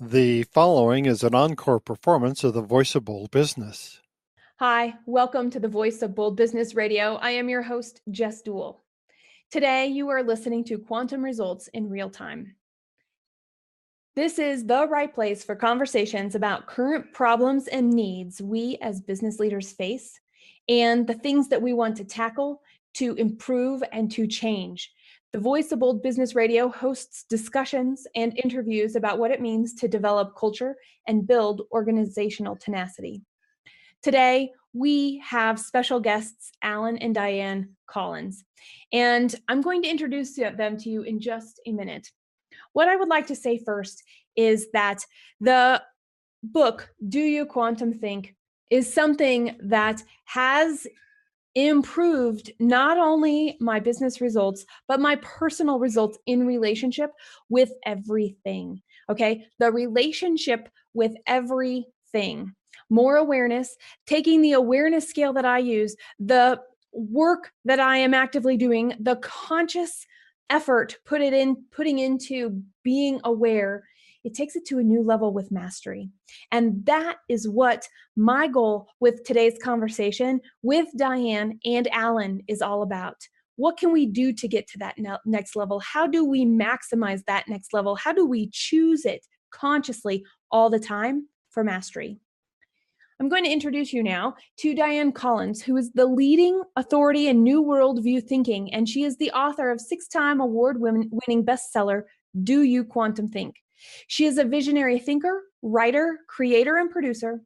The following is an encore performance of the Voice of Bold Business. Hi, welcome to the Voice of Bold Business Radio. I am your host, Jess Dewell. Today, you are listening to Quantum Results in Real Time. This is the right place for conversations about current problems and needs we as business leaders face and the things that we want to tackle to improve and to change. The Voice of Bold Business Radio hosts discussions and interviews about what it means to develop culture and build organizational tenacity. Today, we have special guests, Allan and Dianne Collins, and I'm going to introduce them to you in just a minute. What I would like to say first is that the book, Do You Quantum Think, is something that has improved not only my business results, but my personal results in relationship with everything. Okay, the relationship with everything. More awareness, taking the awareness scale that I use, the work that I am actively doing, the conscious effort putting into being aware, it takes it to a new level with mastery. And that is what my goal with today's conversation with Dianne and Allan is all about. What can we do to get to that next level? How do we maximize that next level? How do we choose it consciously all the time for mastery? I'm going to introduce you now to Dianne Collins, who is the leading authority in New Worldview thinking, and she is the author of 6-time award-winning bestseller, Do You Quantum Think? She is a visionary thinker, writer, creator, and producer,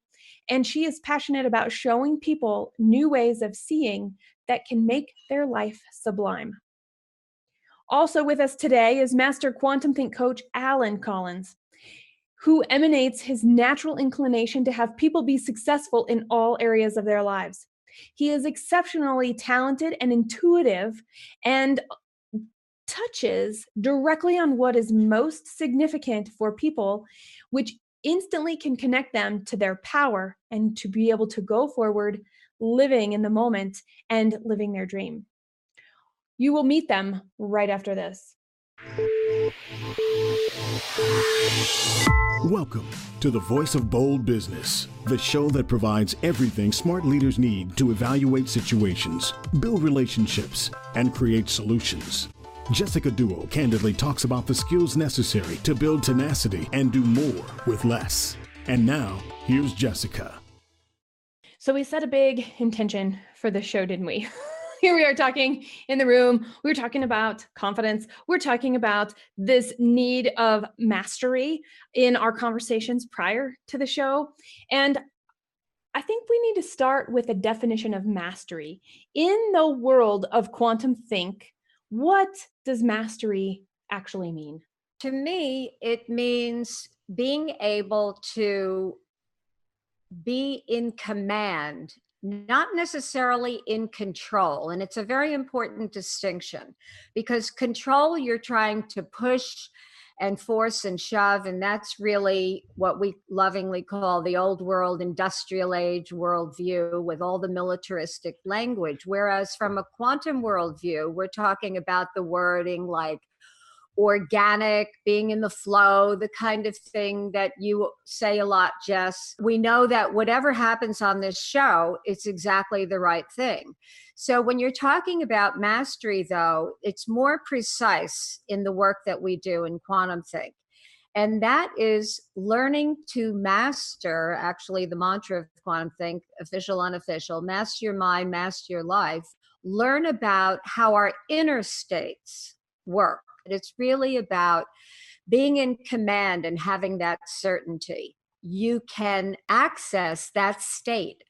and she is passionate about showing people new ways of seeing that can make their life sublime. Also with us today is Master Quantum Think coach Allan Collins, who emanates his natural inclination to have people be successful in all areas of their lives. He is exceptionally talented and intuitive and touches directly on what is most significant for people, which instantly can connect them to their power and to be able to go forward, living in the moment and living their dream. You will meet them right after this. Welcome to the Voice of Bold Business, the show that provides everything smart leaders need to evaluate situations, build relationships, and create solutions. Jessica Dewell candidly talks about the skills necessary to build tenacity and do more with less. And now, here's Jessica. So we set a big intention for this show, didn't we? Here we are talking in the room. We're talking about confidence. We're talking about this need of mastery in our conversations prior to the show. And I think we need to start with a definition of mastery. In the world of quantum think, what does mastery actually mean? To me, it means being able to be in command, not necessarily in control. And it's a very important distinction because control, you're trying to push and force and shove. And that's really what we lovingly call the old world, industrial age worldview with all the militaristic language. Whereas from a quantum worldview, we're talking about the wording like organic, being in the flow, the kind of thing that you say a lot, Jess. We know that whatever happens on this show, it's exactly the right thing. So when you're talking about mastery, though, it's more precise in the work that we do in QuantumThink. And that is learning to master, actually the mantra of QuantumThink, official, unofficial, master your mind, master your life, learn about how our inner states work. It's really about being in command and having that certainty. You can access that state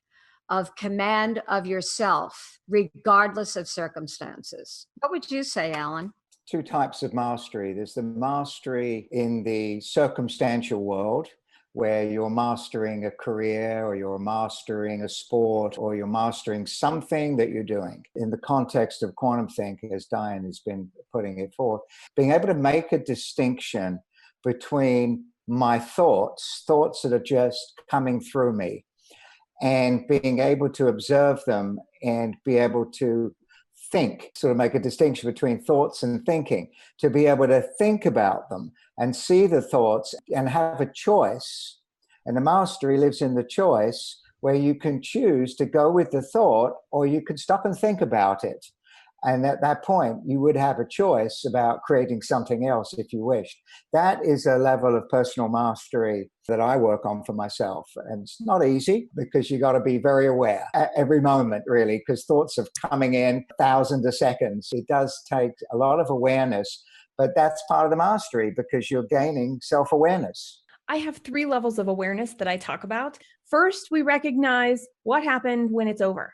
of command of yourself, regardless of circumstances. What would you say, Allan? Two types of mastery. There's the mastery in the circumstantial world, where you're mastering a career or you're mastering a sport or you're mastering something that you're doing. In the context of quantum think, as Dianne has been putting it forth, being able to make a distinction between my thoughts that are just coming through me, and being able to observe them and be able to think, sort of make a distinction between thoughts and thinking, to be able to think about them and see the thoughts and have a choice. And the mastery lives in the choice where you can choose to go with the thought, or you can stop and think about it. And at that point, you would have a choice about creating something else if you wished. That is a level of personal mastery that I work on for myself. And it's not easy because you got to be very aware at every moment, really, because thoughts are coming in thousands of seconds. It does take a lot of awareness, but that's part of the mastery because you're gaining self-awareness. I have 3 levels of awareness that I talk about. First, we recognize what happened when it's over.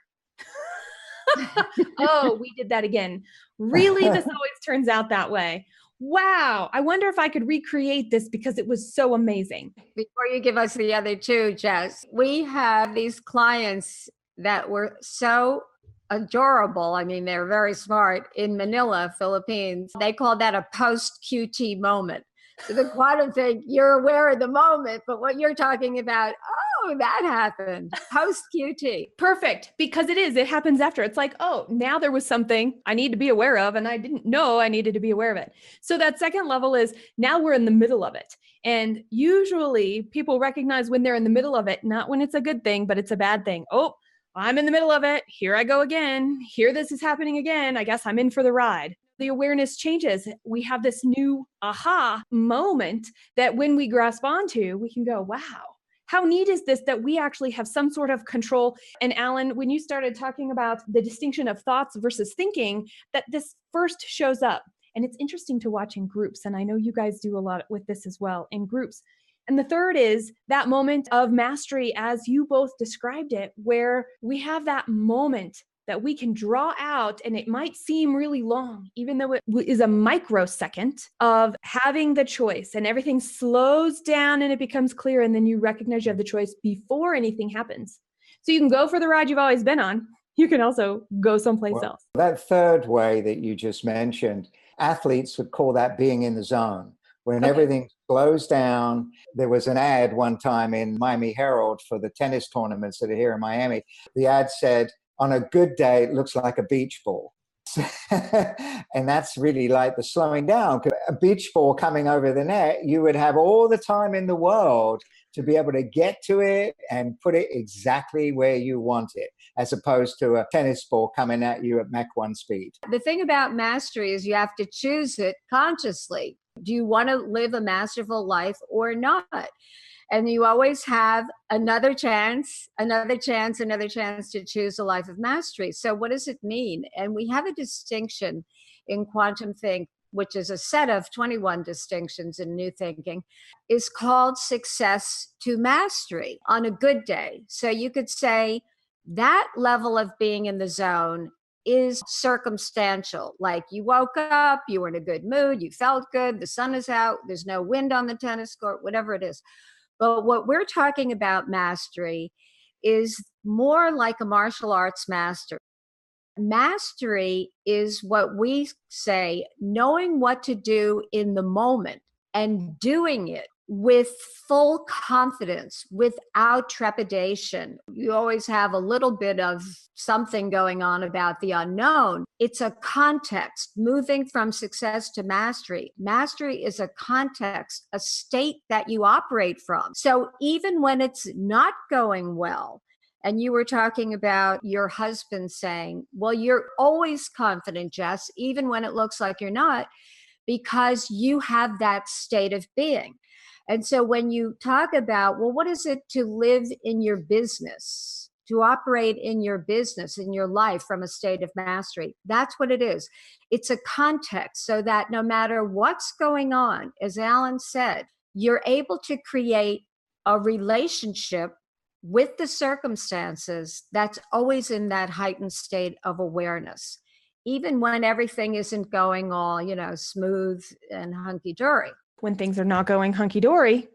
Oh, we did that again. Really, this always turns out that way. Wow. I wonder if I could recreate this because it was so amazing. Before you give us the other 2, Jess, we have these clients that were so adorable. I mean, they're very smart in Manila, Philippines. They call that a post-QT moment. So the QuantumThink, you're aware of the moment, but what you're talking about, oh, that happened post-QT. Perfect, because it happens after. It's like, oh, now there was something I need to be aware of, and I didn't know I needed to be aware of it. So that second level is now we're in the middle of it. And usually people recognize when they're in the middle of it, not when it's a good thing, but it's a bad thing. Oh, I'm in the middle of it. Here I go again. Here this is happening again. I guess I'm in for the ride. The awareness changes. We have this new aha moment that when we grasp onto, we can go, wow, how neat is this that we actually have some sort of control? And Allan, when you started talking about the distinction of thoughts versus thinking, that this first shows up. And it's interesting to watch in groups. And I know you guys do a lot with this as well in groups. And the third is that moment of mastery, as you both described it, where we have that moment that we can draw out, and it might seem really long, even though it is a microsecond of having the choice, and everything slows down and it becomes clear, and then you recognize you have the choice before anything happens. So you can go for the ride you've always been on. You can also go someplace else. That third way that you just mentioned, athletes would call that being in the zone. When everything slows down. There was an ad one time in Miami Herald for the tennis tournaments that are here in Miami. The ad said, on a good day, it looks like a beach ball. And that's really like the slowing down. A beach ball coming over the net, you would have all the time in the world to be able to get to it and put it exactly where you want it, as opposed to a tennis ball coming at you at Mach 1 speed. The thing about mastery is you have to choose it consciously. Do you want to live a masterful life or not? And you always have another chance to choose a life of mastery. So what does it mean? And we have a distinction in QuantumThink, which is a set of 21 distinctions in New Thinking, is called success to mastery on a good day. So you could say that level of being in the zone is circumstantial. Like you woke up, you were in a good mood, you felt good, the sun is out, there's no wind on the tennis court, whatever it is. But what we're talking about mastery is more like a martial arts master. Mastery is what we say, knowing what to do in the moment and doing it with full confidence, without trepidation. You always have a little bit of something going on about the unknown. It's a context, moving from success to mastery. Mastery is a context, a state that you operate from. So even when it's not going well, and you were talking about your husband saying, well, you're always confident, Jess, even when it looks like you're not, because you have that state of being. And so when you talk about, well, what is it to live in your business, to operate in your business, in your life from a state of mastery? That's what it is. It's a context so that no matter what's going on, as Allan said, you're able to create a relationship with the circumstances that's always in that heightened state of awareness, even when everything isn't going all, smooth and hunky-dory. When things are not going hunky-dory,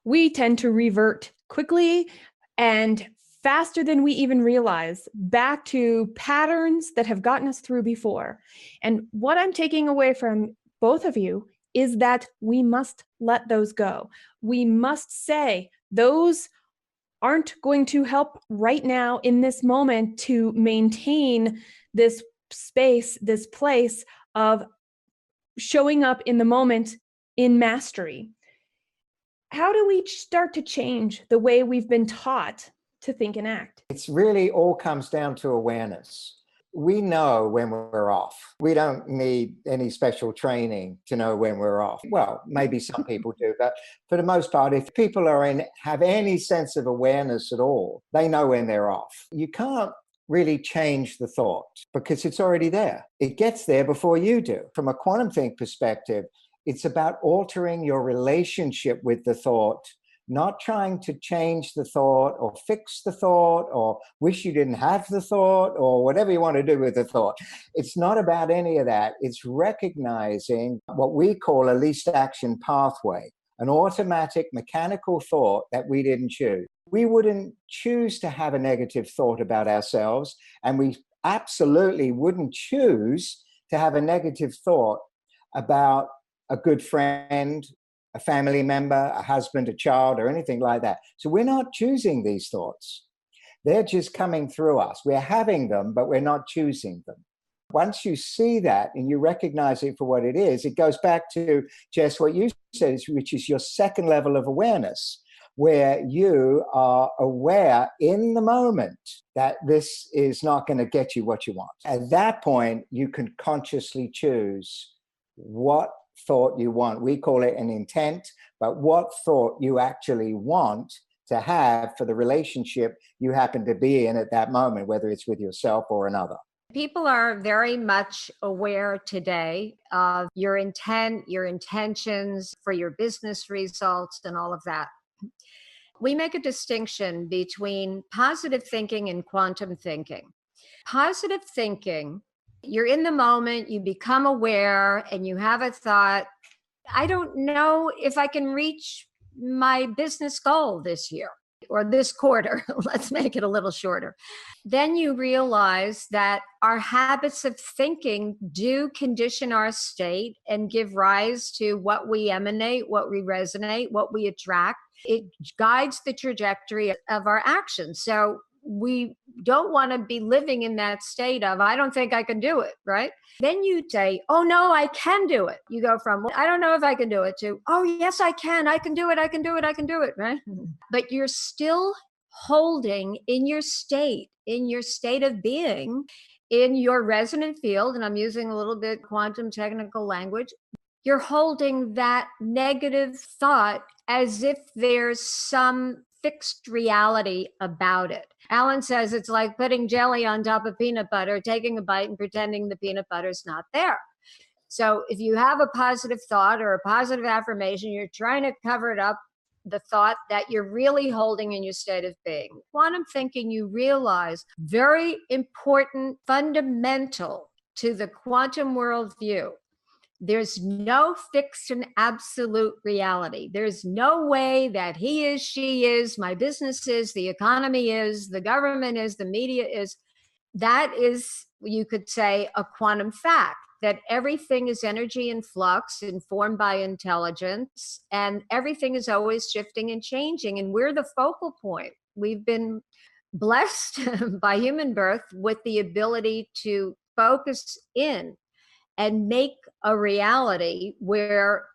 we tend to revert quickly and faster than we even realize back to patterns that have gotten us through before. And what I'm taking away from both of you is that we must let those go. We must say those aren't going to help right now in this moment to maintain this space, this place of showing up in the moment in mastery. How do we start to change the way we've been taught to think and act? It's really all comes down to awareness. We know when we're off. We don't need any special training to know when we're off. Well, maybe some people do, but for the most part, if people have any sense of awareness at all, they know when they're off. You can't really change the thought because it's already there. It gets there before you do. From a QuantumThink perspective, it's about altering your relationship with the thought, not trying to change the thought or fix the thought or wish you didn't have the thought or whatever you want to do with the thought. It's not about any of that. It's recognizing what we call a least action pathway, an automatic mechanical thought that we didn't choose. We wouldn't choose to have a negative thought about ourselves, and we absolutely wouldn't choose to have a negative thought about a good friend, a family member, a husband, a child, or anything like that. So we're not choosing these thoughts. They're just coming through us. We're having them, but we're not choosing them. Once you see that and you recognize it for what it is, it goes back to, Jess, what you said, which is your second level of awareness, where you are aware in the moment that this is not going to get you what you want. At that point, you can consciously choose what thought you want. We call it an intent, but what thought you actually want to have for the relationship you happen to be in at that moment, whether it's with yourself or another. People are very much aware today of your intent, your intentions for your business results and all of that. We make a distinction between positive thinking and quantum thinking. Positive thinking, you're in the moment, you become aware, and you have a thought, I don't know if I can reach my business goal this year or this quarter. Let's make it a little shorter. Then you realize that our habits of thinking do condition our state and give rise to what we emanate, what we resonate, what we attract. It guides the trajectory of our actions. So we don't want to be living in that state of, I don't think I can do it, right? Then you say, oh no, I can do it. You go from, I don't know if I can do it, to, oh yes, I can do it, I can do it, I can do it, right? But you're still holding in your state of being, in your resonant field, and I'm using a little bit quantum technical language, you're holding that negative thought as if there's some fixed reality about it. Allan says it's like putting jelly on top of peanut butter, taking a bite and pretending the peanut butter is not there. So if you have a positive thought or a positive affirmation, you're trying to cover it up, the thought that you're really holding in your state of being. Quantum thinking, you realize, very important, fundamental to the quantum worldview. There's no fixed and absolute reality. There's no way that he is, she is, my business is, the economy is, the government is, the media is. That is, you could say, a quantum fact, that everything is energy in flux, informed by intelligence, and everything is always shifting and changing. And we're the focal point. We've been blessed by human birth with the ability to focus in and make a reality where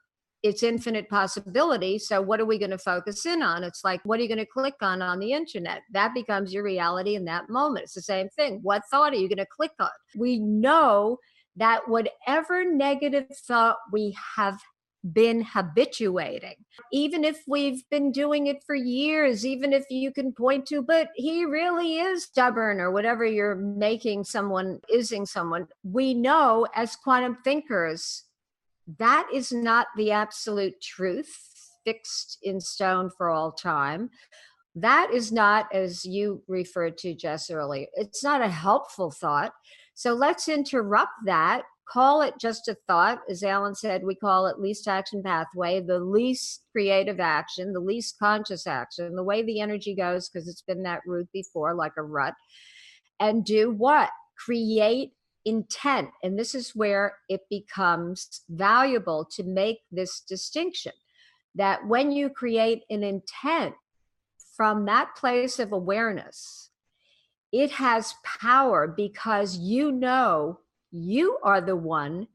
it's infinite possibility. So what are we going to focus in on? It's like, what are you going to click on the internet? That becomes your reality in that moment. It's the same thing. What thought are you going to click on? We know that whatever negative thought we have been habituating, even if we've been doing it for years, even if you can point to, but he really is stubborn or whatever you're making someone, ising someone, we know as quantum thinkers, that is not the absolute truth fixed in stone for all time. That is not, as you referred to, Jess, earlier, it's not a helpful thought. So let's interrupt that. Call it just a thought. As Allan said, we call it least action pathway, the least creative action, the least conscious action, the way the energy goes, because it's been that route before, like a rut. And do what? Create intent. And this is where it becomes valuable to make this distinction, that when you create an intent from that place of awareness, it has power, because you know you are the one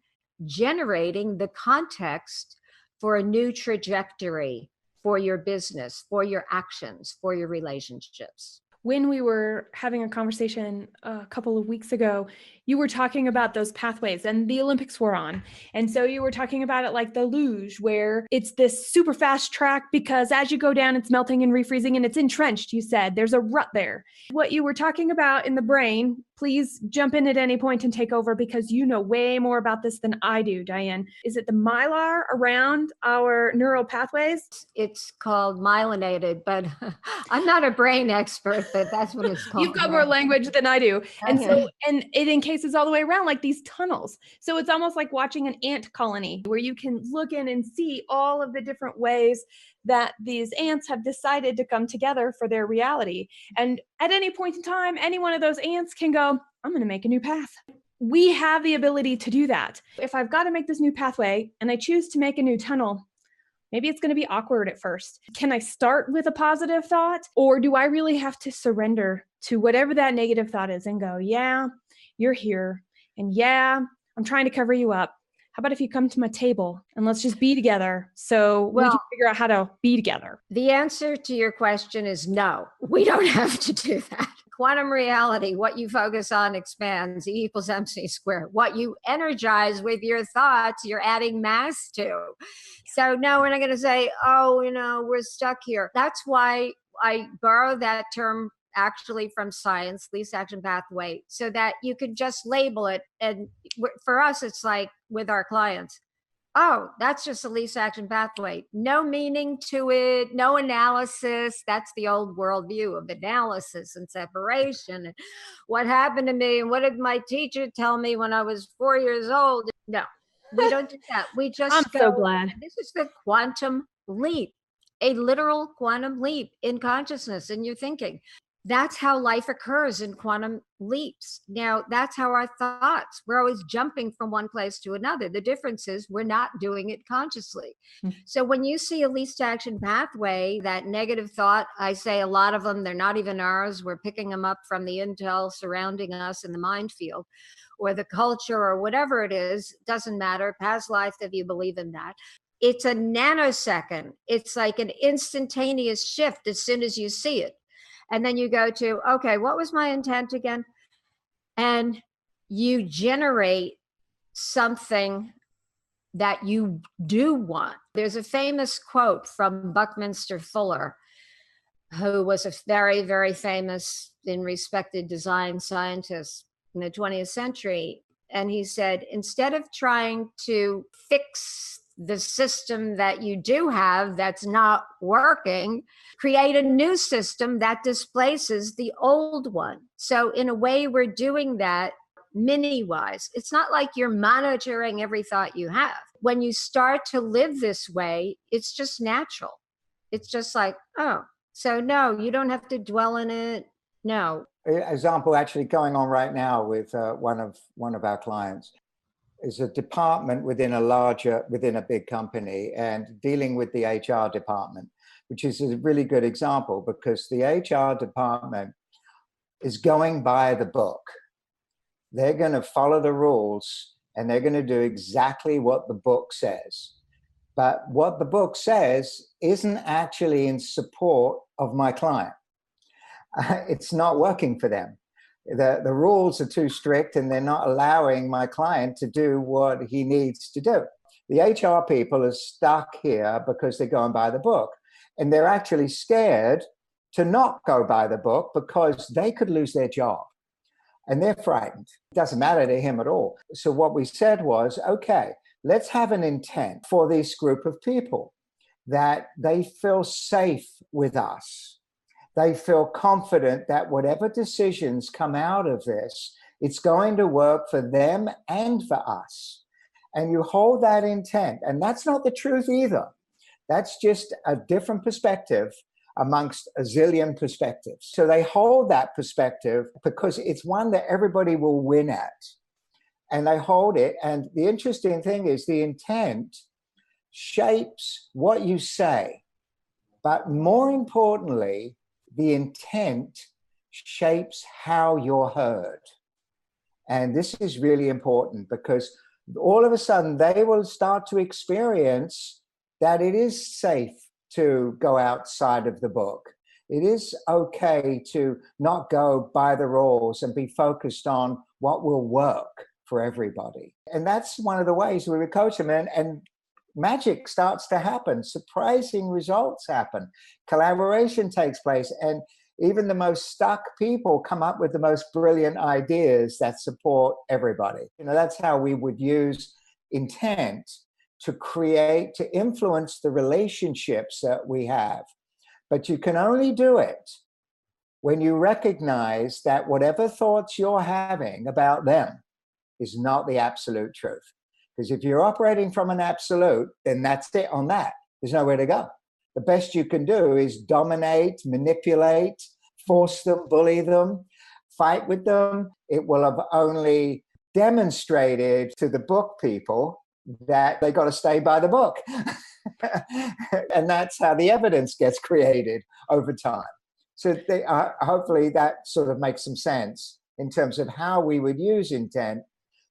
generating the context for a new trajectory for your business, for your actions, for your relationships. When we were having a conversation a couple of weeks ago, you were talking about those pathways and the Olympics were on. And so you were talking about it like the luge, where it's this super fast track because as you go down, it's melting and refreezing and it's entrenched, you said. There's a rut there. What you were talking about in the brain, please jump in at any point and take over because you know way more about this than I do, Dianne. Is it the mylar around our neural pathways? It's called myelinated, but I'm not a brain expert, but that's what it's called. You've got more language than I do. And so, and it encases all the way around like these tunnels. So it's almost like watching an ant colony where you can look in and see all of the different ways that these ants have decided to come together for their reality. And at any point in time, any one of those ants can go, I'm going to make a new path. We have the ability to do that. If I've got to make this new pathway and I choose to make a new tunnel, maybe it's going to be awkward at first. Can I start with a positive thought? Or do I really have to surrender to whatever that negative thought is and go, yeah, you're here. And yeah, I'm trying to cover you up. How about if you come to my table and let's just be together so we can figure out how to be together? The answer to your question is no, we don't have to do that. Quantum reality, what you focus on expands, E equals MC squared. What you energize with your thoughts, you're adding mass to. So no, we're not going to say, oh, we're stuck here. That's why I borrow that term actually from science, least action pathway, so that you could just label it. And for us, it's like with our clients, oh, that's just a least action pathway. No meaning to it, no analysis. That's the old worldview of analysis and separation. And what happened to me and what did my teacher tell me when I was 4 years old? No, we don't do that. We just I'm so glad. This is the quantum leap, a literal quantum leap in consciousness and your thinking. That's how life occurs in quantum leaps. Now, that's how our thoughts, we're always jumping from one place to another. The difference is we're not doing it consciously. Mm-hmm. So when you see a least action pathway, that negative thought, I say a lot of them, they're not even ours. We're picking them up from the intel surrounding us in the mind field or the culture or whatever it is, doesn't matter, past life if you believe in that. It's a nanosecond. It's like an instantaneous shift as soon as you see it. And then you go to, okay, what was my intent again? And you generate something that you do want. There's a famous quote from Buckminster Fuller, who was a very, very famous and respected design scientist in the 20th century. And he said, instead of trying to fix the system that you do have that's not working, create a new system that displaces the old one. So in a way, we're doing that mini-wise. It's not like you're monitoring every thought you have. When you start to live this way, it's just natural. It's just like, oh, so no, you don't have to dwell in it. No. Example actually going on right now with one of our clients. Is a department within a big company and dealing with the HR department, which is a really good example because the HR department is going by the book. They're going to follow the rules and they're going to do exactly what the book says. But what the book says isn't actually in support of my client. It's not working for them. The rules are too strict and they're not allowing my client to do what he needs to do. The HR people are stuck here because they're going by the book and they're actually scared to not go by the book because they could lose their job and they're frightened. It doesn't matter to him at all. So what we said was, okay, let's have an intent for this group of people that they feel safe with us. They feel confident that whatever decisions come out of this, it's going to work for them and for us. And you hold that intent. And that's not the truth either. That's just a different perspective amongst a zillion perspectives. So they hold that perspective because it's one that everybody will win at. And they hold it. And the interesting thing is the intent shapes what you say. But more importantly, the intent shapes how you're heard. And this is really important because all of a sudden they will start to experience that it is safe to go outside of the book. It is okay to not go by the rules and be focused on what will work for everybody. And that's one of the ways we would coach them. And magic starts to happen. Surprising results happen. Collaboration takes place. And even the most stuck people come up with the most brilliant ideas that support everybody. That's how we would use intent to create, to influence the relationships that we have. But you can only do it when you recognize that whatever thoughts you're having about them is not the absolute truth. Because if you're operating from an absolute, then that's it on that. There's nowhere to go. The best you can do is dominate, manipulate, force them, bully them, fight with them. It will have only demonstrated to the book people that they got to stay by the book. And that's how the evidence gets created over time. So hopefully that sort of makes some sense in terms of how we would use intent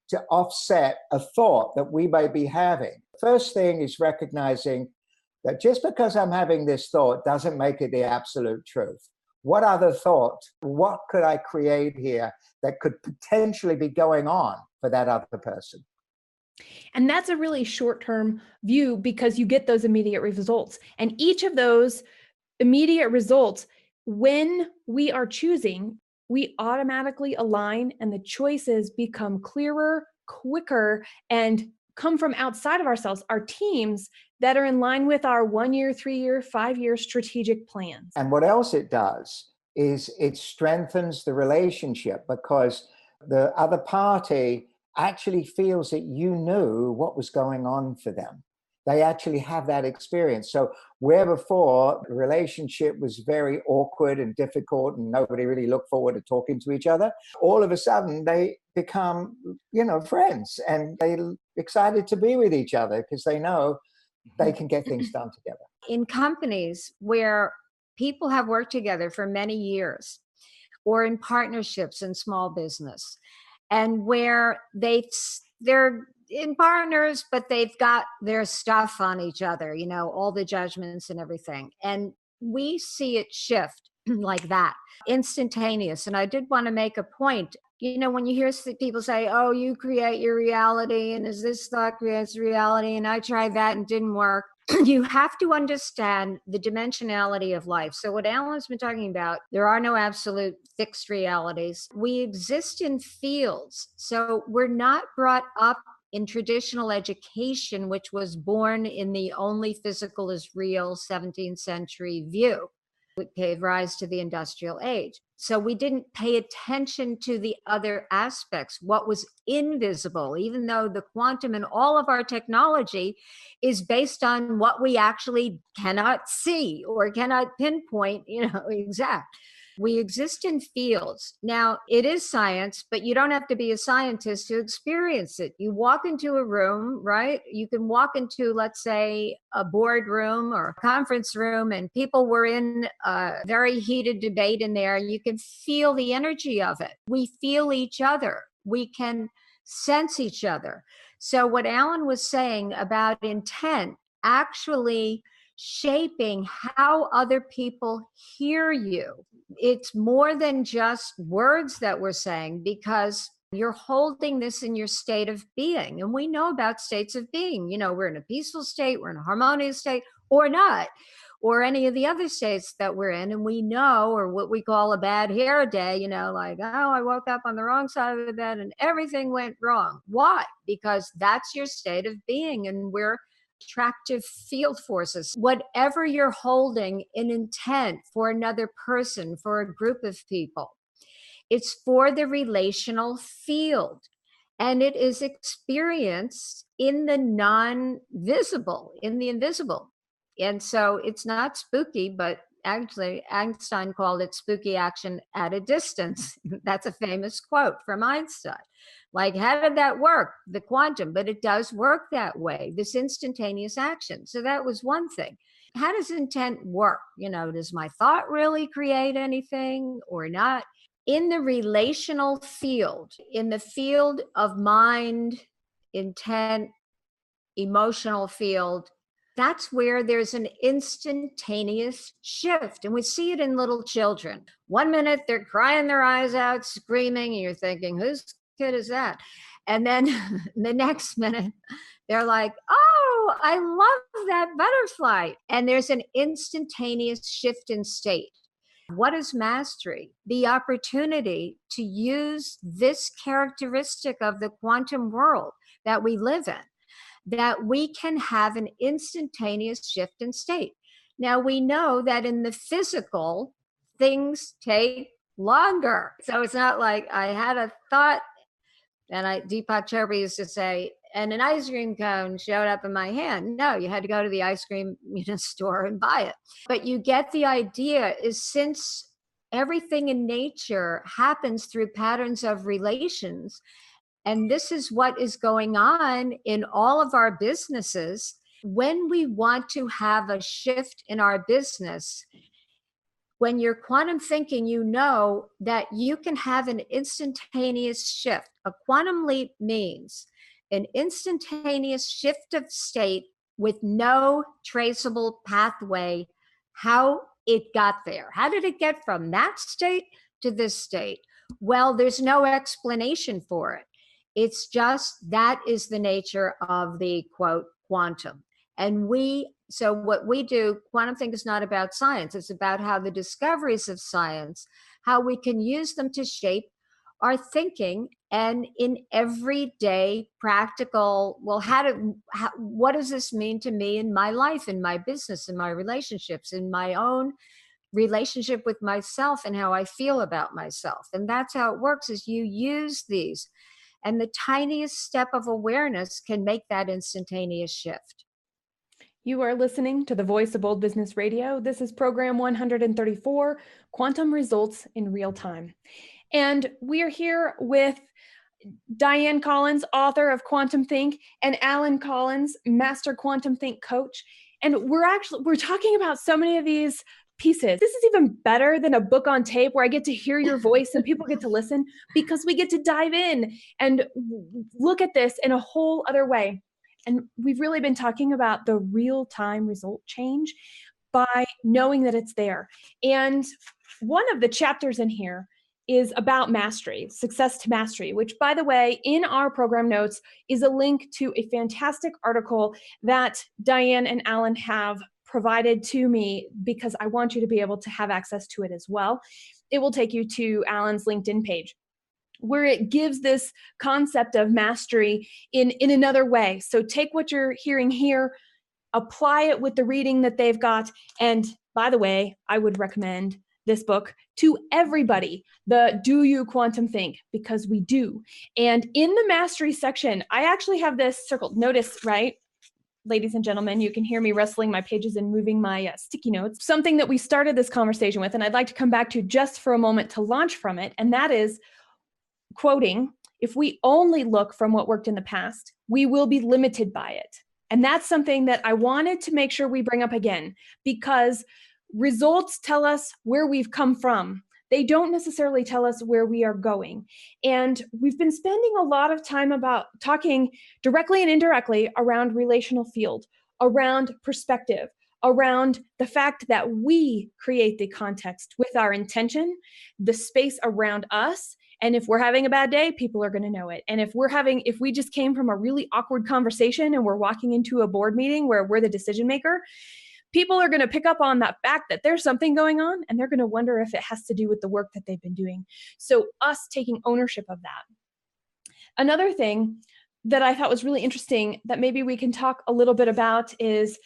to offset a thought that we may be having. First thing is recognizing that just because I'm having this thought doesn't make it the absolute truth. What other thought, what could I create here that could potentially be going on for that other person? And that's a really short-term view because you get those immediate results. And each of those immediate results, when we are choosing, we automatically align and the choices become clearer, quicker, and come from outside of ourselves, our teams that are in line with our 1 year, 3 year, 5 year strategic plans. And what else it does is it strengthens the relationship because the other party actually feels that you knew what was going on for them. They actually have that experience. So where before the relationship was very awkward and difficult and nobody really looked forward to talking to each other, all of a sudden they become, friends and they're excited to be with each other because they know they can get things done together. In companies where people have worked together for many years, or in partnerships in small business, and where they're in partners, but they've got their stuff on each other, all the judgments and everything. And we see it shift like that, instantaneous. And I did want to make a point. When you hear people say, oh, you create your reality, and is this thought creates reality, and I tried that and didn't work. You have to understand the dimensionality of life. So what Allan's been talking about, there are no absolute fixed realities. We exist in fields. So we're not brought up in traditional education, which was born in the only physical is real 17th century view. It gave rise to the industrial age. So we didn't pay attention to the other aspects, what was invisible, even though the quantum and all of our technology is based on what we actually cannot see or cannot pinpoint, exact. We exist in fields. Now, it is science, but you don't have to be a scientist to experience it. You walk into a room, right? You can walk into, let's say, a boardroom or a conference room, and people were in a very heated debate in there. You can feel the energy of it. We feel each other. We can sense each other. So what Allan was saying about intent actually shaping how other people hear you. It's more than just words that we're saying, because you're holding this in your state of being. And we know about states of being. We're in a peaceful state, we're in a harmonious state, or not, or any of the other states that we're in. And we know, or what we call a bad hair day, like, oh, I woke up on the wrong side of the bed and everything went wrong. Why? Because that's your state of being. And we're attractive field forces. Whatever you're holding in intent for another person, for a group of people, it's for the relational field. And it is experienced in the non-visible, in the invisible. And so it's not spooky, but actually Einstein called it spooky action at a distance. That's a famous quote from Einstein. Like, how did that work? The quantum, but it does work that way, this instantaneous action. So that was one thing. How does intent work? Does my thought really create anything or not? In the relational field, in the field of mind, intent, emotional field, that's where there's an instantaneous shift. And we see it in little children. 1 minute they're crying their eyes out, screaming, and you're thinking, whose kid is that? And then the next minute they're like, oh, I love that butterfly. And there's an instantaneous shift in state. What is mastery? The opportunity to use this characteristic of the quantum world that we live in, that we can have an instantaneous shift in state. Now, we know that in the physical, things take longer. So it's not like I had a thought, and Deepak Chopra used to say, and an ice cream cone showed up in my hand. No, you had to go to the ice cream store and buy it. But you get the idea, is since everything in nature happens through patterns of relations, and this is what is going on in all of our businesses, when we want to have a shift in our business, when you're quantum thinking, you know that you can have an instantaneous shift. A quantum leap means an instantaneous shift of state with no traceable pathway, how it got there. How did it get from that state to this state? Well, there's no explanation for it. It's just that is the nature of the quote quantum. And so what we do, QuantumThink is not about science. It's about how the discoveries of science, how we can use them to shape our thinking, and in everyday practical, well, what does this mean to me in my life, in my business, in my relationships, in my own relationship with myself, and how I feel about myself. And that's how it works, is you use these. And the tiniest step of awareness can make that instantaneous shift. You are listening to the Voice of Bold Business Radio. This is program 134, Quantum Results in Real Time. And we are here with Dianne Collins, author of QuantumThink, and Allan Collins, master QuantumThink coach. And we're talking about so many of these pieces. This is even better than a book on tape where I get to hear your voice and people get to listen, because we get to dive in and look at this in a whole other way. And we've really been talking about the real-time result change by knowing that it's there. And one of the chapters in here is about mastery, success to mastery, which, by the way, in our program notes is a link to a fantastic article that Dianne and Allan have provided to me, because I want you to be able to have access to it as well. It will take you to Allan's LinkedIn page, where it gives this concept of mastery in another way. So take what you're hearing here, apply it with the reading that they've got. And by the way, I would recommend this book to everybody, the Do You Quantum Think, because we do. And in the mastery section, I actually have this circled. Notice, right? Ladies and gentlemen, you can hear me rustling my pages and moving my sticky notes. Something that we started this conversation with, and I'd like to come back to just for a moment to launch from it, and that is quoting, if we only look from what worked in the past, we will be limited by it. And that's something that I wanted to make sure we bring up again, because results tell us where we've come from. They don't necessarily tell us where we are going. And we've been spending a lot of time about talking directly and indirectly around relational field, around perspective, around the fact that we create the context with our intention, the space around us. And if we're having a bad day, people are going to know it. And if we just came from a really awkward conversation and we're walking into a board meeting where we're the decision maker, people are going to pick up on that fact that there's something going on, and they're going to wonder if it has to do with the work that they've been doing. So us taking ownership of that. Another thing that I thought was really interesting that maybe we can talk a little bit about is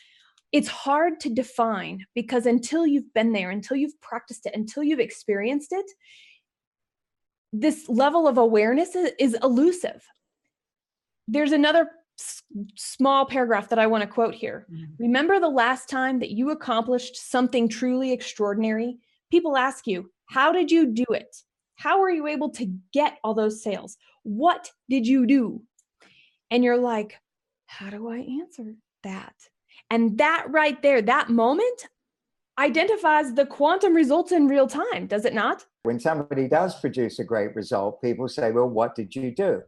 it's hard to define, because until you've been there, until you've practiced it, until you've experienced it, this level of awareness is elusive. There's another small paragraph that I want to quote here. Remember the last time that you accomplished something truly extraordinary? People ask you, how did you do it? How were you able to get all those sales? What did you do? And you're like, how do I answer that? And that right there, that moment identifies the quantum results in real time, does it not? When somebody does produce a great result, people say, well, what did you do?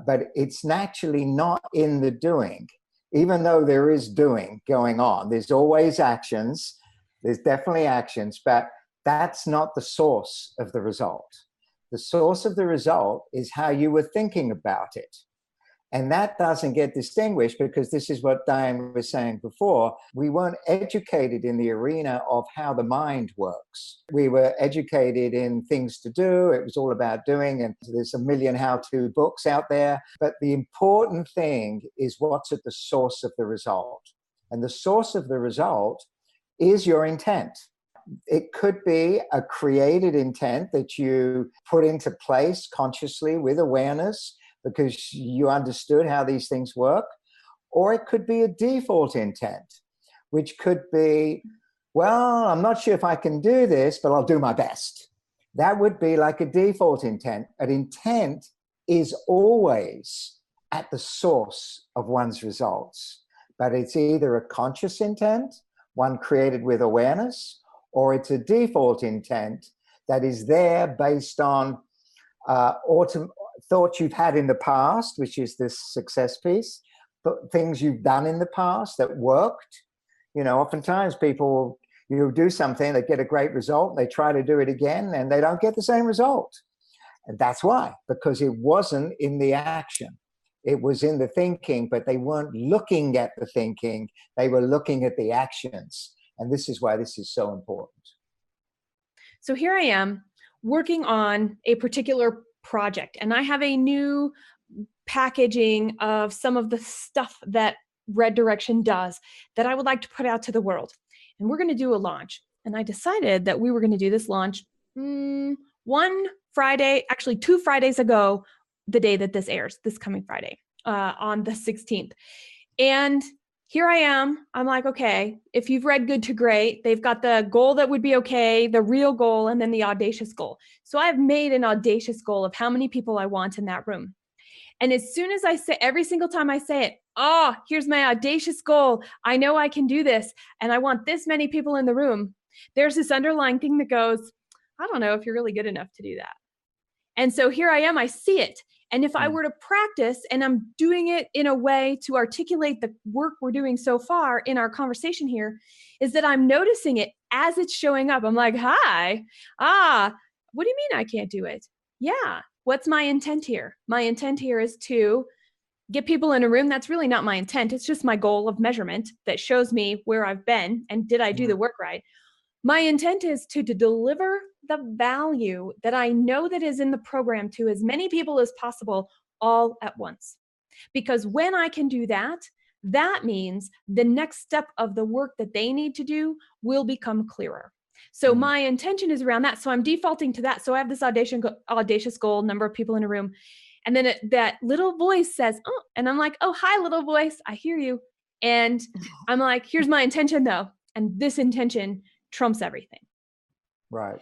But it's naturally not in the doing. even though there is doing going on, there's always actions, there's definitely actions, but that's not the source of the result. The source of the result is how you were thinking about it. And that doesn't get distinguished because this is what Dianne was saying before. We weren't educated in the arena of how the mind works. We were educated in things to do. It was all about doing, and there's a million how-to books out there. But the important thing is what's at the source of the result. And the source of the result is your intent. It could be a created intent that you put into place consciously with awareness, because you understood how these things work, or it could be a default intent, which could be, well, I'm not sure if I can do this, but I'll do my best. That would be like a default intent. An intent is always at the source of one's results, but it's either a conscious intent, one created with awareness, or it's a default intent that is there based on thoughts you've had in the past, which is this success piece, but things you've done in the past that worked. Oftentimes people, do something, they get a great result, they try to do it again, and they don't get the same result. And that's why, because it wasn't in the action. It was in the thinking, but they weren't looking at the thinking, they were looking at the actions. And this is why this is so important. So here I am working on a particular project, and I have a new packaging of some of the stuff that Red Direction does that I would like to put out to the world. And we're going to do a launch. And I decided that we were going to do this launch one Friday, actually 2 Fridays ago, the day that this airs, this coming Friday, on the 16th. And here I am. I'm like, okay, if you've read Good to Great, they've got the goal that would be okay, the real goal, and then the audacious goal. So I've made an audacious goal of how many people I want in that room. And as soon as I say, every single time I say it, here's my audacious goal. I know I can do this. And I want this many people in the room. There's this underlying thing that goes, I don't know if you're really good enough to do that. And so here I am, I see it. And if I were to practice, and I'm doing it in a way to articulate the work we're doing so far in our conversation here, is that I'm noticing it as it's showing up. I'm like, hi, what do you mean I can't do it? Yeah. What's my intent here? My intent here is to get people in a room. That's really not my intent. It's just my goal of measurement that shows me where I've been and did I do the work right. My intent is to deliver the value that I know that is in the program to as many people as possible all at once. Because when I can do that, that means the next step of the work that they need to do will become clearer. So my intention is around that. So I'm defaulting to that. So I have this audacious goal, number of people in a room. And then that little voice says, and I'm like, hi, little voice, I hear you. And I'm like, here's my intention though. And this intention trumps everything. Right.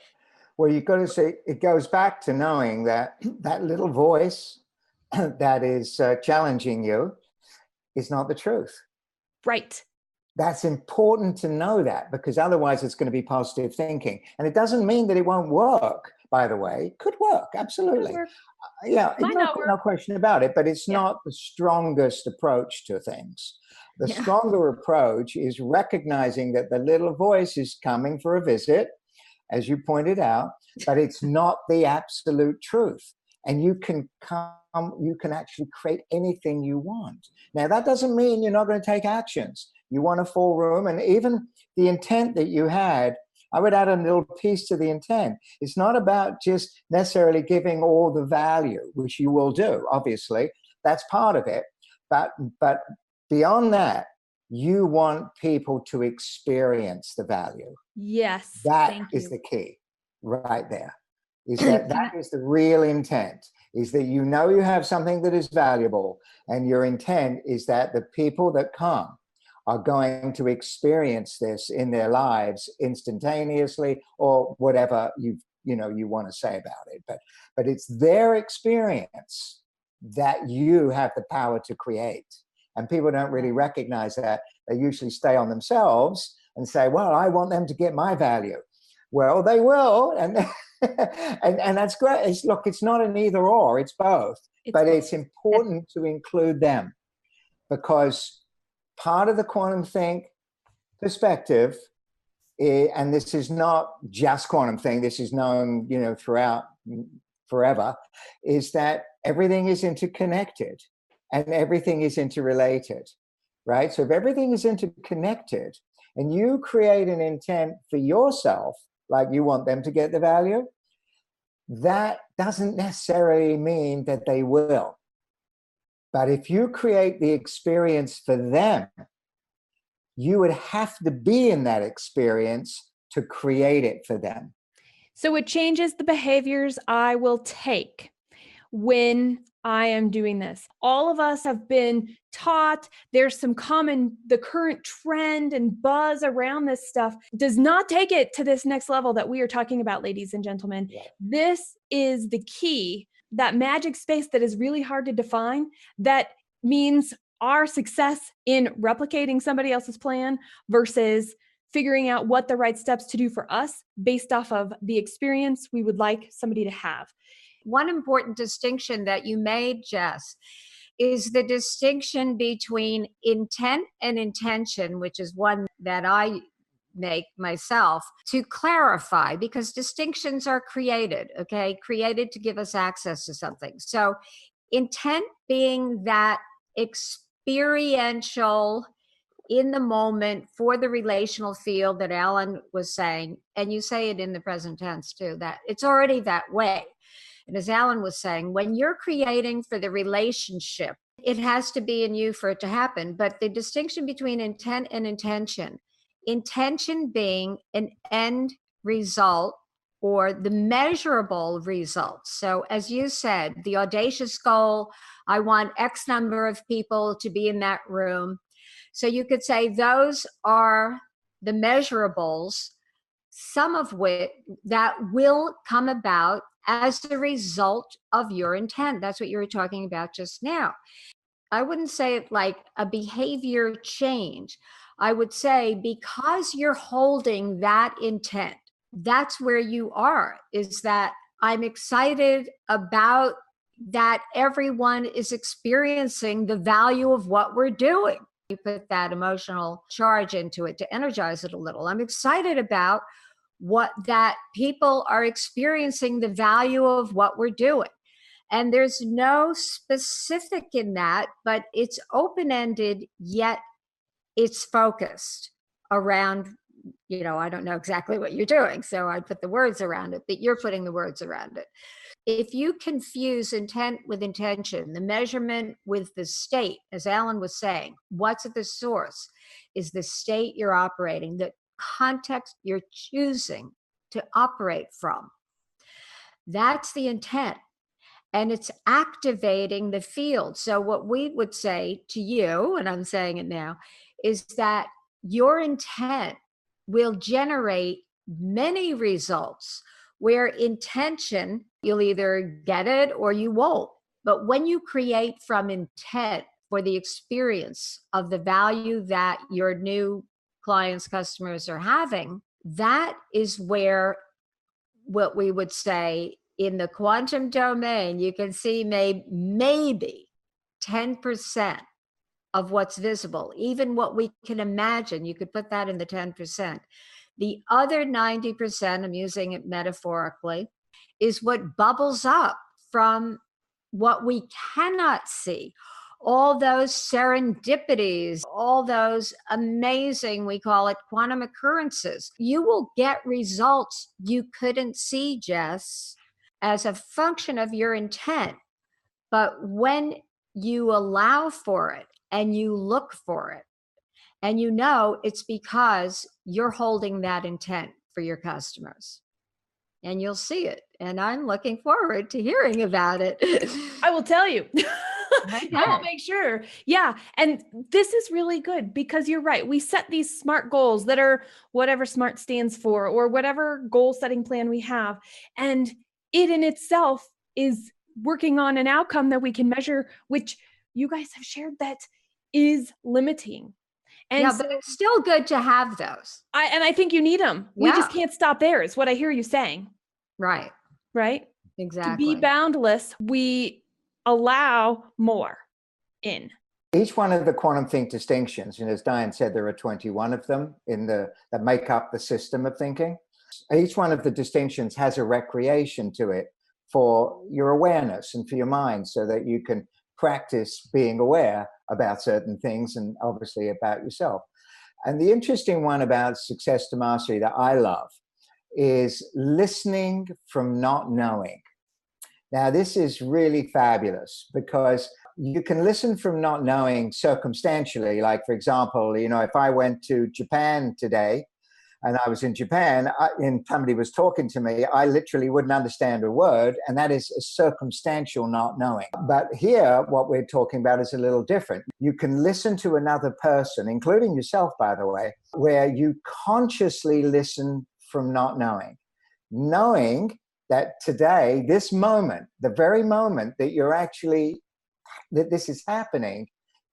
Well, you've got to say, it goes back to knowing that that little voice that is challenging you is not the truth. Right. That's important to know that, because otherwise it's going to be positive thinking. And it doesn't mean that it won't work, by the way. It could work, absolutely. Yeah, no question about it, but it's not the strongest approach to things. The stronger approach is recognizing that the little voice is coming for a visit, as you pointed out, but it's not the absolute truth. And you can actually create anything you want. Now, that doesn't mean you're not going to take actions. You want a full room, and even the intent that you had, I would add a little piece to the intent. It's not about just necessarily giving all the value, which you will do, obviously. That's part of it. But beyond that, you want people to experience the value. Yes. That is the key right there. Is that is the real intent, is that you know you have something that is valuable, and your intent is that the people that come are going to experience this in their lives instantaneously, or whatever you want to say about it. But it's their experience that you have the power to create. And people don't really recognize that. They usually stay on themselves and say, well, I want them to get my value. Well, they will. And and that's great. It's not an either or, it's both. But it's important to include them, because part of the QuantumThink perspective, and this is not just QuantumThink, this is known, throughout forever, is that everything is interconnected and everything is interrelated, right? So if everything is interconnected and you create an intent for yourself, like you want them to get the value, that doesn't necessarily mean that they will. But if you create the experience for them, you would have to be in that experience to create it for them. So it changes the behaviors I will take when I am doing this. All of us have been taught, there's some the current trend and buzz around this stuff does not take it to this next level that we are talking about, ladies and gentlemen. Yeah. This is the key, that magic space that is really hard to define, that means our success in replicating somebody else's plan versus figuring out what the right steps to do for us based off of the experience we would like somebody to have. One important distinction that you made, Jess, is the distinction between intent and intention, which is one that I make myself to clarify, because distinctions are created, okay? Created to give us access to something. So intent being that experiential, in the moment, for the relational field that Allan was saying, and you say it in the present tense too, that it's already that way. And as Allan was saying, when you're creating for the relationship, it has to be in you for it to happen. But the distinction between intent and intention being an end result or the measurable results. So as you said, the audacious goal, I want X number of people to be in that room. So you could say those are the measurables, some of which that will come about as a result of your intent. That's what you were talking about just now. I wouldn't say it like a behavior change. I would say because you're holding that intent, that's where you are, is that I'm excited about that everyone is experiencing the value of what we're doing. You put that emotional charge into it to energize it a little. I'm excited about that people are experiencing the value of what we're doing. And there's no specific in that, but it's open-ended, yet it's focused around, I don't know exactly what you're doing, so I put the words around it, but you're putting the words around it. If you confuse intent with intention, the measurement with the state, as Allan was saying, what's at the source is the state you're operating, the context you're choosing to operate from. That's the intent. And it's activating the field. So what we would say to you, and I'm saying it now, is that your intent will generate many results where intention, you'll either get it or you won't. But when you create from intent for the experience of the value that your new clients, customers are having, that is where what we would say in the quantum domain, you can see maybe 10% of what's visible, even what we can imagine, you could put that in the 10%. The other 90%, I'm using it metaphorically, is what bubbles up from what we cannot see. All those serendipities, all those amazing, we call it quantum occurrences. You will get results you couldn't see, Jess, as a function of your intent. But when you allow for it and you look for it, and it's because you're holding that intent for your customers. And you'll see it. And I'm looking forward to hearing about it. I will tell you. Okay. I will make sure. Yeah. And this is really good because you're right. We set these SMART goals that are whatever SMART stands for or whatever goal setting plan we have. And it in itself is working on an outcome that we can measure, which you guys have shared that is limiting. And yeah, but it's still good to have those. I think you need them. Yeah. We just can't stop there is what I hear you saying. Right. Right? Exactly. To be boundless, we allow more in. Each one of the QuantumThink distinctions, and as Dianne said, there are 21 of them that make up the system of thinking. Each one of the distinctions has a recreation to it for your awareness and for your mind, so that you can practice being aware about certain things and obviously about yourself. And the interesting one about success to mastery that I love is listening from not knowing. Now, this is really fabulous because you can listen from not knowing circumstantially. Like, for example, if I went to Japan today and I was in Japan and somebody was talking to me, I literally wouldn't understand a word. And that is a circumstantial not knowing. But here, what we're talking about is a little different. You can listen to another person, including yourself, by the way, where you consciously listen from not knowing, knowing that today, this moment, the very moment that that this is happening,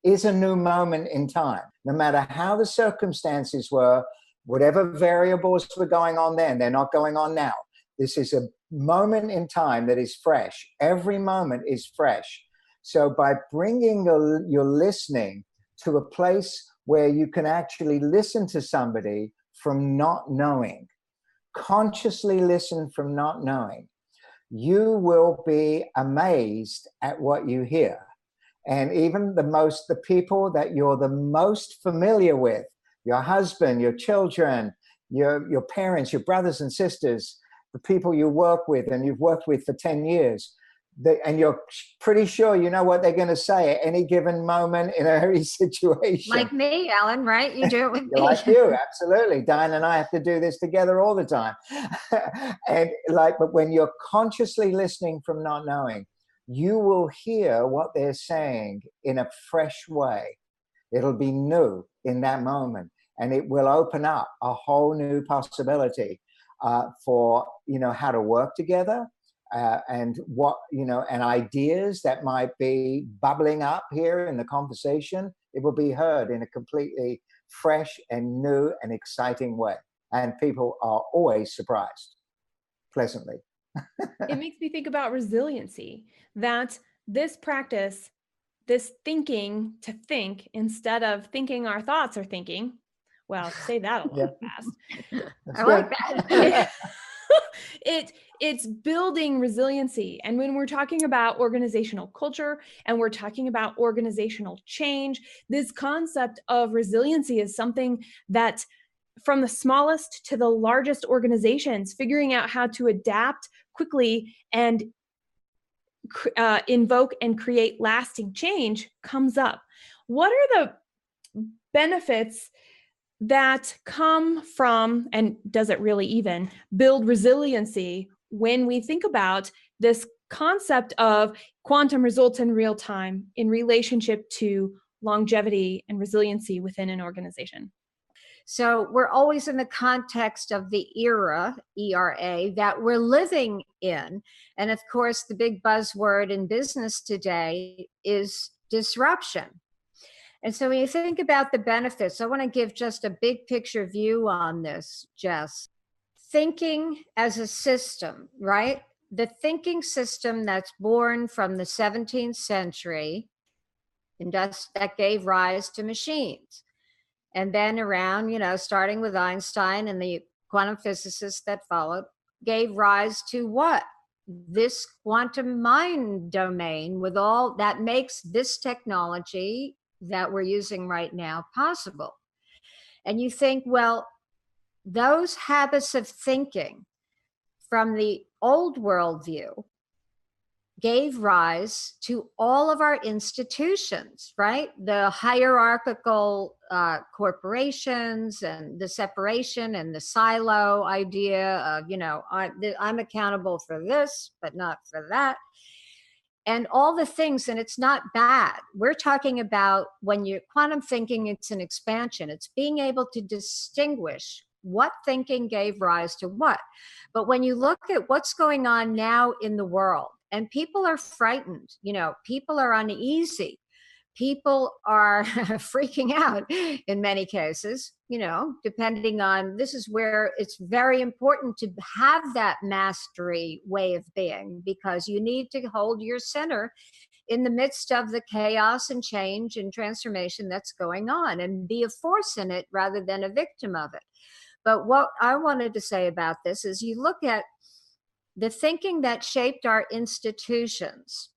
is a new moment in time. No matter how the circumstances were, whatever variables were going on then, they're not going on now. This is a moment in time that is fresh. Every moment is fresh. So by bringing your listening to a place where you can actually listen to somebody from not knowing, consciously listen from not knowing, you will be amazed at what you hear. And even the people that you're the most familiar with, your husband, your children, your parents, your brothers and sisters, the people you work with and you've worked with for 10 years, and you're pretty sure you know what they're going to say at any given moment in every situation. Like me, Allan, right? You do it with me. Like you, absolutely. Dianne and I have to do this together all the time. But when you're consciously listening from not knowing, you will hear what they're saying in a fresh way. It'll be new in that moment, and it will open up a whole new possibility for how to work together. And and ideas that might be bubbling up here in the conversation, it will be heard in a completely fresh and new and exciting way. And people are always surprised, pleasantly. It makes me think about resiliency, that this practice, this thinking to think instead of thinking our thoughts are thinking. Well, say that a little fast. I like that. It's building resiliency. And when we're talking about organizational culture and we're talking about organizational change, this concept of resiliency is something that from the smallest to the largest organizations, figuring out how to adapt quickly and invoke and create lasting change comes up. What are the benefits that come from, and does it really even build resiliency when we think about this concept of quantum results in real time in relationship to longevity and resiliency within an organization? So we're always in the context of the era, ERA, that we're living in. And of course, the big buzzword in business today is disruption. And so when you think about the benefits, I want to give just a big picture view on this, Jess. Thinking as a system, right? The thinking system that's born from the 17th century, and that gave rise to machines. And then around, starting with Einstein and the quantum physicists that followed, gave rise to what? This quantum mind domain with all that makes this technology that we're using right now possible. And you think, well, those habits of thinking from the old worldview gave rise to all of our institutions, right? The hierarchical corporations and the separation and the silo idea of, I'm accountable for this, but not for that. And all the things, and it's not bad. We're talking about when you're quantum thinking, it's an expansion. It's being able to distinguish what thinking gave rise to what. But when you look at what's going on now in the world, and people are frightened, people are uneasy, people are freaking out in many cases, depending on, this is where it's very important to have that mastery way of being, because you need to hold your center in the midst of the chaos and change and transformation that's going on, and be a force in it rather than a victim of it. But what I wanted to say about this is, you look at the thinking that shaped our institutions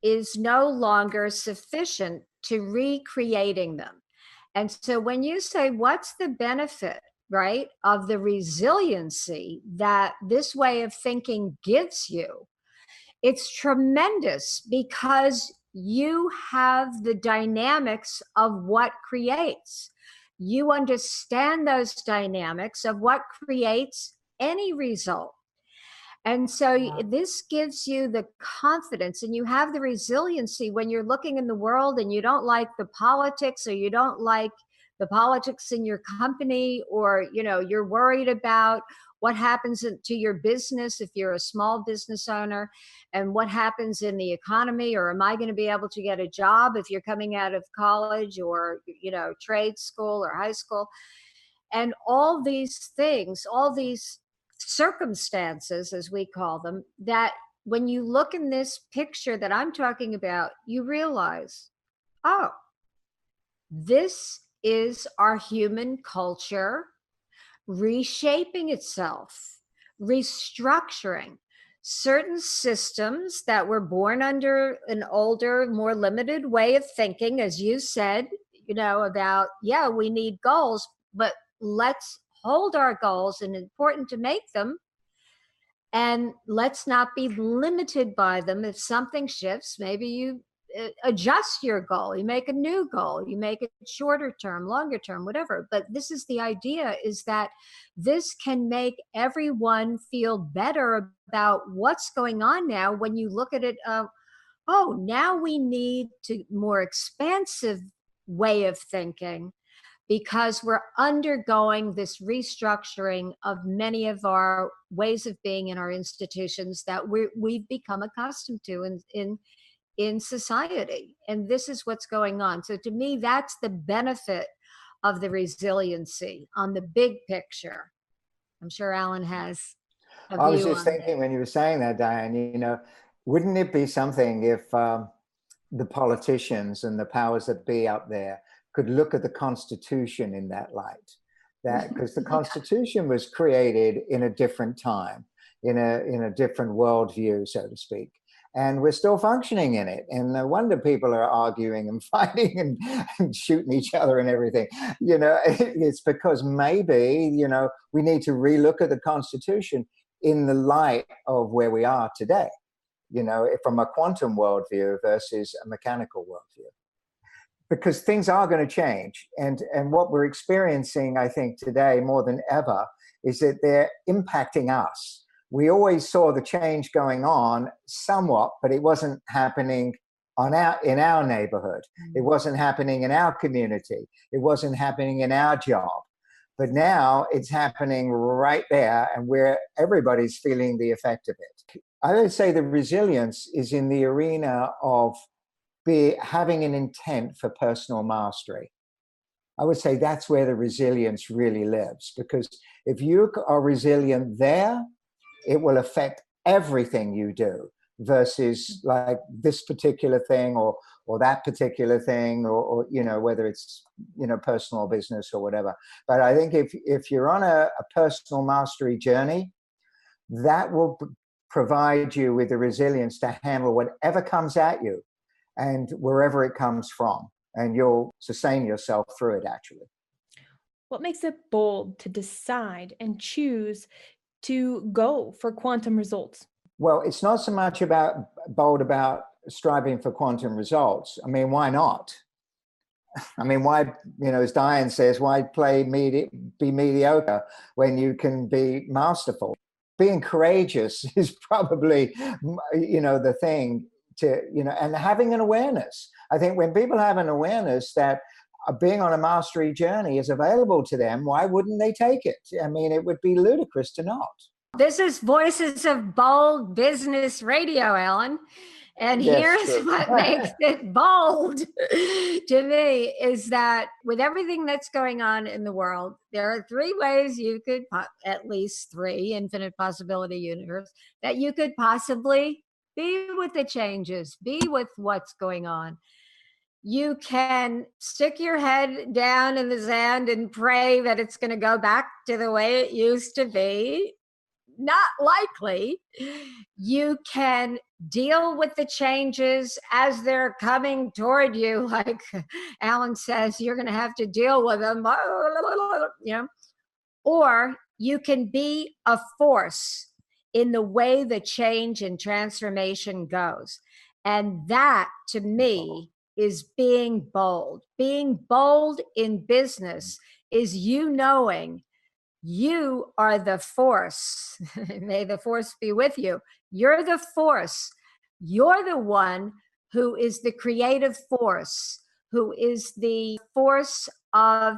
is no longer sufficient to recreating them. And so when you say, what's the benefit, right, of the resiliency that this way of thinking gives you, it's tremendous, because you have the dynamics of what creates. You understand those dynamics of what creates any result. And so this gives you the confidence, and you have the resiliency when you're looking in the world and you don't like the politics, or you don't like the politics in your company, or, you know, you're worried about what happens to your business if you're a small business owner, and what happens in the economy, or am I going to be able to get a job if you're coming out of college, or, you know, trade school or high school. And all these things, all these circumstances, as we call them, that when you look in this picture that I'm talking about, you realize, oh, this is our human culture reshaping itself, restructuring certain systems that were born under an older, more limited way of thinking, as you said, you know, about, yeah, we need goals, but let's hold our goals, and important to make them, and let's not be limited by them. If something shifts, maybe you adjust your goal, you make a new goal, you make it shorter term, longer term, whatever. But this is the idea, is that this can make everyone feel better about what's going on now. When you look at it, oh, now we need to more expansive way of thinking, because we're undergoing this restructuring of many of our ways of being in our institutions that we've become accustomed to in society. And this is what's going on. So to me, that's the benefit of the resiliency on the big picture. I'm sure Allan has a view. I was just thinking when you were saying that, Dianne, you know, wouldn't it be something if the politicians and the powers that be up there could look at the Constitution in that light? That because the Constitution was created in a different time, in a different worldview, so to speak, and we're still functioning in it. And no wonder people are arguing and fighting and shooting each other and everything. You know, it's because maybe, you know, we need to relook at the Constitution in the light of where we are today, you know, from a quantum worldview versus a mechanical worldview. Because things are going to change. And what we're experiencing, I think, today more than ever, is that they're impacting us. We always saw the change going on somewhat, but it wasn't happening in our neighborhood. It wasn't happening in our community. It wasn't happening in our job. But now it's happening right there, and where everybody's feeling the effect of it. I would say the resilience is in the arena of having an intent for personal mastery. I would say that's where the resilience really lives, because if you are resilient there, it will affect everything you do, versus like this particular thing or that particular thing, or you know, whether it's, you know, personal business or whatever. But I think if you're on a personal mastery journey, that will provide you with the resilience to handle whatever comes at you, and wherever it comes from, and you'll sustain yourself through it, actually. What makes it bold to decide and choose to go for quantum results? Well, it's not so much about bold about striving for quantum results. I mean, why not? I mean, why, you know, as Dianne says, why be mediocre when you can be masterful? Being courageous is probably, you know, the thing to, you know, and having an awareness. I think when people have an awareness that being on a mastery journey is available to them, why wouldn't they take it? I mean, it would be ludicrous to not. This is Voices of Bold Business Radio, Allan. And Yes, here's what makes it bold to me, is that with everything that's going on in the world, there are three ways you could, at least three, infinite possibility universe, that you could possibly Be with the changes. Be with what's going on. You can stick your head down in the sand and pray that it's going to go back to the way it used to be. Not likely. You can deal with the changes as they're coming toward you. Like Allan says, you're going to have to deal with them. Or you can be a force in the way the change and transformation goes. And that, to me, is being bold. Being bold in business is you knowing you are the force. May the force be with you. You're the force. You're the one who is the creative force, who is the force of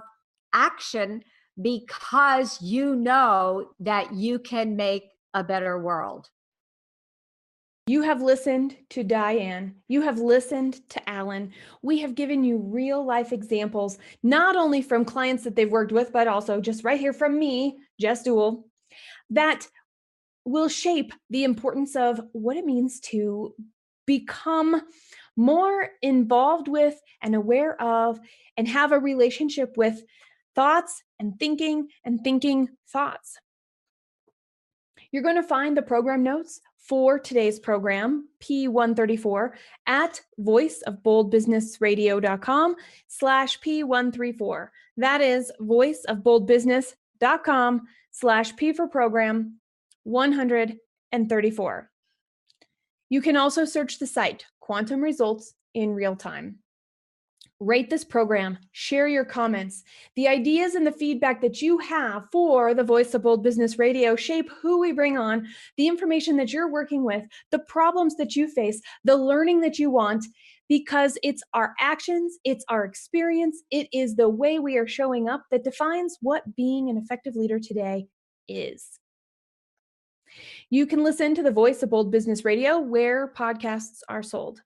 action, because you know that you can make a better world. You have listened to Dianne. You have listened to Allan. We have given you real life examples, not only from clients that they've worked with, but also just right here from me, Jess Dewell, that will shape the importance of what it means to become more involved with and aware of and have a relationship with thoughts and thinking thoughts. You're going to find the program notes for today's program, P134, at voiceofboldbusinessradio.com/P134. That is voiceofboldbusiness.com/P for program 134. You can also search the site, Quantum Results in Real Time. Rate this program, share your comments. The ideas and the feedback that you have for the Voice of Bold Business Radio shape who we bring on, the information that you're working with, the problems that you face, the learning that you want, because it's our actions, it's our experience, it is the way we are showing up that defines what being an effective leader today is. You can listen to the Voice of Bold Business Radio where podcasts are sold.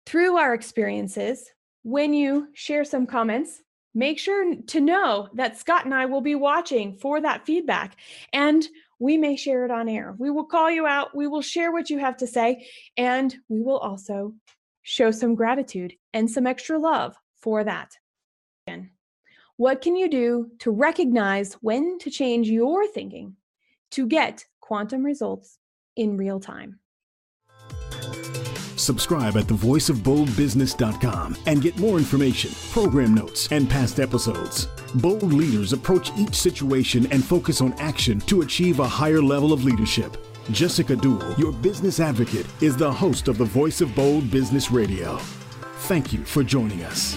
Through our experiences, when you share some comments, make sure to know that Scott and I will be watching for that feedback, and we may share it on air. We will call you out, we will share what you have to say, and we will also show some gratitude and some extra love for that. What can you do to recognize when to change your thinking to get quantum results in real time? Subscribe at thevoiceofboldbusiness.com and get more information, program notes, and past episodes. Bold leaders approach each situation and focus on action to achieve a higher level of leadership. Jessica Dewell, your business advocate, is the host of the Voice of Bold Business Radio. Thank you for joining us.